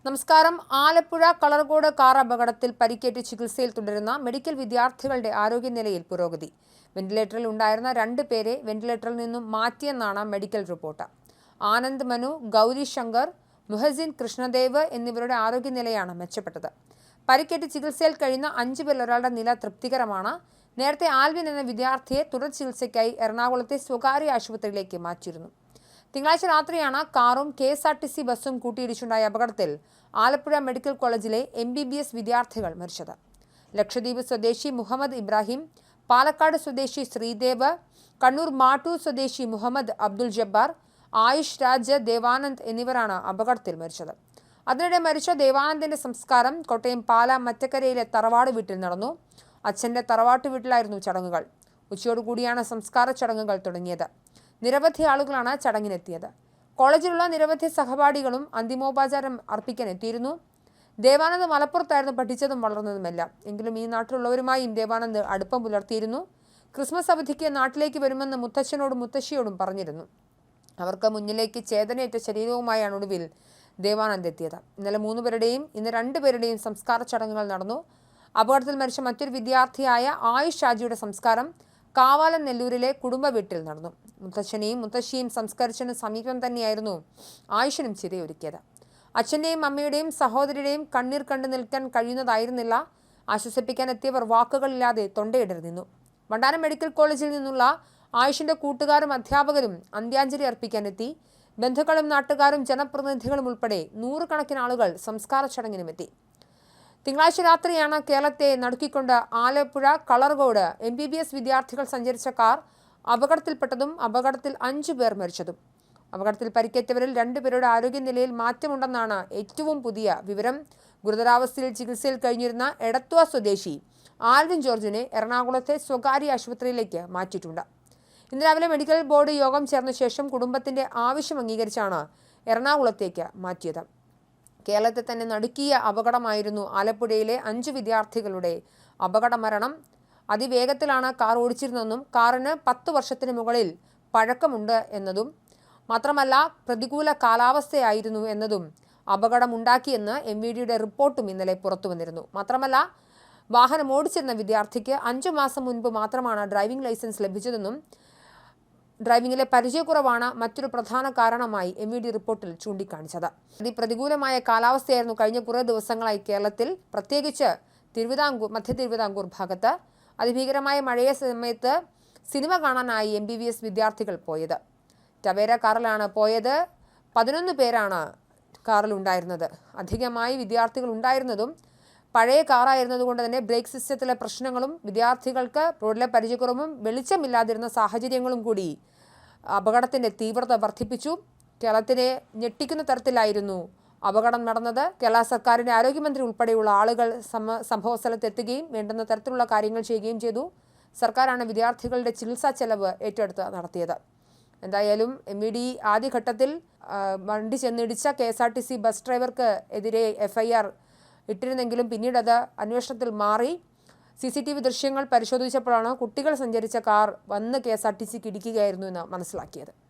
നമസ്കാരം. ആലപ്പുഴ കളർകോട് കാർ അപകടത്തിൽ പരിക്കേറ്റ് ചികിത്സയിൽ തുടരുന്ന മെഡിക്കൽ വിദ്യാർത്ഥികളുടെ ആരോഗ്യനിലയിൽ പുരോഗതി. വെന്റിലേറ്ററിൽ ഉണ്ടായിരുന്ന 2 പേരെ വെന്റിലേറ്ററിൽ നിന്നും മാറ്റിയെന്നാണ് മെഡിക്കൽ റിപ്പോർട്ട്. ആനന്ദ് മനു, ഗൗരി ശങ്കർ, മുഹസിൻ കൃഷ്ണദേവ് എന്നിവരുടെ ആരോഗ്യനിലയാണ് മെച്ചപ്പെട്ടത്. പരിക്കേറ്റ് ചികിത്സയിൽ കഴിയുന്ന 5 പേരിൽ ഒരാളുടെ നില തൃപ്തികരമാണ്. നേരത്തെ ആൽവിൻ എന്ന വിദ്യാർത്ഥിയെ തുടർ ചികിത്സയ്ക്കായി എറണാകുളത്തെ സ്വകാര്യ ആശുപത്രിയിലേക്ക് മാറ്റിയിരുന്നു. തിങ്കളാഴ്ച രാത്രിയാണ് കാറും KSRTC ബസ്സും കൂട്ടിയിടിച്ചുണ്ടായ അപകടത്തിൽ ആലപ്പുഴ മെഡിക്കൽ കോളേജിലെ MBBS വിദ്യാർത്ഥികൾ മരിച്ചത്. ലക്ഷദ്വീപ് സ്വദേശി മുഹമ്മദ് ഇബ്രാഹിം, പാലക്കാട് സ്വദേശി ശ്രീദേവ്, കണ്ണൂർ മാട്ടൂർ സ്വദേശി മുഹമ്മദ് അബ്ദുൽ ജബ്ബാർ, ആയുഷ് രാജ്, ദേവാനന്ദ് എന്നിവരാണ് അപകടത്തിൽ മരിച്ചത്. അതിനിടെ മരിച്ച ദേവാനന്ദിന്റെ സംസ്കാരം കോട്ടയം പാല മറ്റക്കരയിലെ തറവാട് വീട്ടിൽ നടന്നു. അച്ഛന്റെ തറവാട്ട് വീട്ടിലായിരുന്നു ചടങ്ങുകൾ. ഉച്ചയോടുകൂടിയാണ് സംസ്കാര ചടങ്ങുകൾ തുടങ്ങിയത്. നിരവധി ആളുകളാണ് ചടങ്ങിനെത്തിയത്. കോളേജിലുള്ള നിരവധി സഹപാഠികളും അന്തിമോപചാരം അർപ്പിക്കാൻ എത്തിയിരുന്നു. ദേവാനന്ദ് മലപ്പുറത്തായിരുന്നു പഠിച്ചതും വളർന്നതുമെല്ലാം. എങ്കിലും ഈ നാട്ടിലുള്ളവരുമായും ദേവാനന്ദ് അടുപ്പം പുലർത്തിയിരുന്നു. ക്രിസ്മസ് അവധിക്ക് നാട്ടിലേക്ക് വരുമെന്ന് മുത്തച്ഛനോടും മുത്തശ്ശിയോടും പറഞ്ഞിരുന്നു. അവർക്ക് മുന്നിലേക്ക് ചേതനയേറ്റ ശരീരവുമായാണ് ഒടുവിൽ ദേവാനന്ദ് എത്തിയത്. ഇന്നലെ 3 പേരുടെയും ഇന്ന് 2 പേരുടെയും സംസ്കാര ചടങ്ങുകൾ നടന്നു. അപകടത്തിൽ മരിച്ച മറ്റൊരു വിദ്യാർത്ഥിയായ ആയുഷ് ഷാജിയുടെ സംസ്കാരം കാവാലം നെല്ലൂരിലെ കുടുംബ വീട്ടിൽ നടന്നു. മുത്തച്ഛനെയും മുത്തശ്ശിയും സംസ്കരിച്ചതിന് സമീപം തന്നെയായിരുന്നു ആയുഷിനും ചിതയൊരുക്കിയത്. അച്ഛൻ്റെയും അമ്മയുടെയും സഹോദരിയുടെയും കണ്ണീർ കണ്ടു നിൽക്കാൻ കഴിയുന്നതായിരുന്നില്ല. ആശ്വസിപ്പിക്കാൻ എത്തിയവർ വാക്കുകളില്ലാതെ തൊണ്ടയിടറി നിന്നു. വണ്ടാനം മെഡിക്കൽ കോളേജിൽ നിന്നുള്ള ആയുഷിന്റെ കൂട്ടുകാരും അധ്യാപകരും അന്ത്യാഞ്ജലി അർപ്പിക്കാനെത്തി. ബന്ധുക്കളും നാട്ടുകാരും ജനപ്രതിനിധികളും ഉൾപ്പെടെ 100 കണക്കിന് ആളുകൾ സംസ്കാര ചടങ്ങിനുമെത്തി. തിങ്കളാഴ്ച രാത്രിയാണ് കേരളത്തെ നടുക്കിക്കൊണ്ട് ആലപ്പുഴ കളർകോട് MBBS വിദ്യാർത്ഥികൾ സഞ്ചരിച്ച കാർ അപകടത്തിൽപ്പെട്ടതും അപകടത്തിൽ 5 പേർ മരിച്ചതും. അപകടത്തിൽ പരിക്കേറ്റവരിൽ 2 പേരുടെ ആരോഗ്യനിലയിൽ മാറ്റമുണ്ടെന്നാണ് ഏറ്റവും പുതിയ വിവരം. ഗുരുതരാവസ്ഥയിൽ ചികിത്സയിൽ കഴിഞ്ഞിരുന്ന എടത്വ സ്വദേശി ആൽവിൻ ജോർജിനെ എറണാകുളത്തെ സ്വകാര്യ ആശുപത്രിയിലേക്ക് മാറ്റിയിട്ടുണ്ട്. ഇന്ന് രാവിലെ മെഡിക്കൽ ബോർഡ് യോഗം ചേർന്ന ശേഷം കുടുംബത്തിന്റെ ആവശ്യം അംഗീകരിച്ചാണ് എറണാകുളത്തേക്ക് മാറ്റിയത്. കേരളത്തെ തന്നെ നടുക്കിയ അപകടമായിരുന്നു ആലപ്പുഴയിലെ 5 വിദ്യാർത്ഥികളുടെ അപകട മരണം. അതിവേഗത്തിലാണ് കാർ ഓടിച്ചിരുന്നതെന്നും കാറിന് 10 വർഷത്തിന് മുകളിൽ പഴക്കമുണ്ട് എന്നതും മാത്രമല്ല പ്രതികൂല കാലാവസ്ഥയായിരുന്നു എന്നതും അപകടമുണ്ടാക്കിയെന്ന് MVDയുടെ റിപ്പോർട്ടും ഇന്നലെ പുറത്തു വന്നിരുന്നു. മാത്രമല്ല വാഹനം ഓടിച്ചിരുന്ന വിദ്യാർത്ഥിക്ക് 5 മാസം മുൻപ് മാത്രമാണ് ഡ്രൈവിംഗ് ലൈസൻസ് ലഭിച്ചതെന്നും ഡ്രൈവിംഗിലെ പരിചയക്കുറവാണ് മറ്റൊരു പ്രധാന കാരണമായി MVD റിപ്പോർട്ടിൽ ചൂണ്ടിക്കാണിച്ചത്. പ്രതികൂലമായ കാലാവസ്ഥയായിരുന്നു കഴിഞ്ഞ കുറേ ദിവസങ്ങളായി കേരളത്തിൽ, പ്രത്യേകിച്ച് മധ്യ തിരുവിതാംകൂർ ഭാഗത്ത്. അതിഭീകരമായ മഴയ സമയത്ത് സിനിമ കാണാനായി MBBS വിദ്യാർത്ഥികൾ പോയത്. ടവേര കാറിലാണ് പോയത്. 11 പേരാണ് കാറിൽ ഉണ്ടായിരുന്നത്. അധികമായി വിദ്യാർത്ഥികൾ ഉണ്ടായിരുന്നതും പഴയ കാറായിരുന്നതുകൊണ്ട് തന്നെ ബ്രേക്ക് സിസ്റ്റത്തിലെ പ്രശ്നങ്ങളും വിദ്യാർത്ഥികൾക്ക് റോഡിലെ പരിചയക്കുറവും വെളിച്ചമില്ലാതിരുന്ന സാഹചര്യങ്ങളും കൂടി അപകടത്തിൻ്റെ തീവ്രത വർദ്ധിപ്പിച്ചു. കേരളത്തിനെ ഞെട്ടിക്കുന്ന തരത്തിലായിരുന്നു അപകടം നടന്നത്. കേരള സർക്കാരിൻ്റെ ആരോഗ്യമന്ത്രി ഉൾപ്പെടെയുള്ള ആളുകൾ സംഭവ സ്ഥലത്തെത്തുകയും വേണ്ടുന്ന തരത്തിലുള്ള കാര്യങ്ങൾ ചെയ്യുകയും ചെയ്തു. സർക്കാരാണ് വിദ്യാർത്ഥികളുടെ ചികിത്സാ ചെലവ് ഏറ്റെടുത്ത് നടത്തിയത്. എന്തായാലും MVD ആദ്യഘട്ടത്തിൽ വണ്ടി ചെന്നിടിച്ച KSRTC ബസ് ഡ്രൈവർക്ക് എതിരെ FIR ഇട്ടിരുന്നെങ്കിലും പിന്നീട് അത് അന്വേഷണത്തിൽ മാറി. CCTV ദൃശ്യങ്ങൾ പരിശോധിച്ചപ്പോഴാണ് കുട്ടികൾ സഞ്ചരിച്ച കാർ വന്ന് KSRTCക്ക് ഇടിക്കുകയായിരുന്നു എന്ന് മനസ്സിലാക്കിയത്.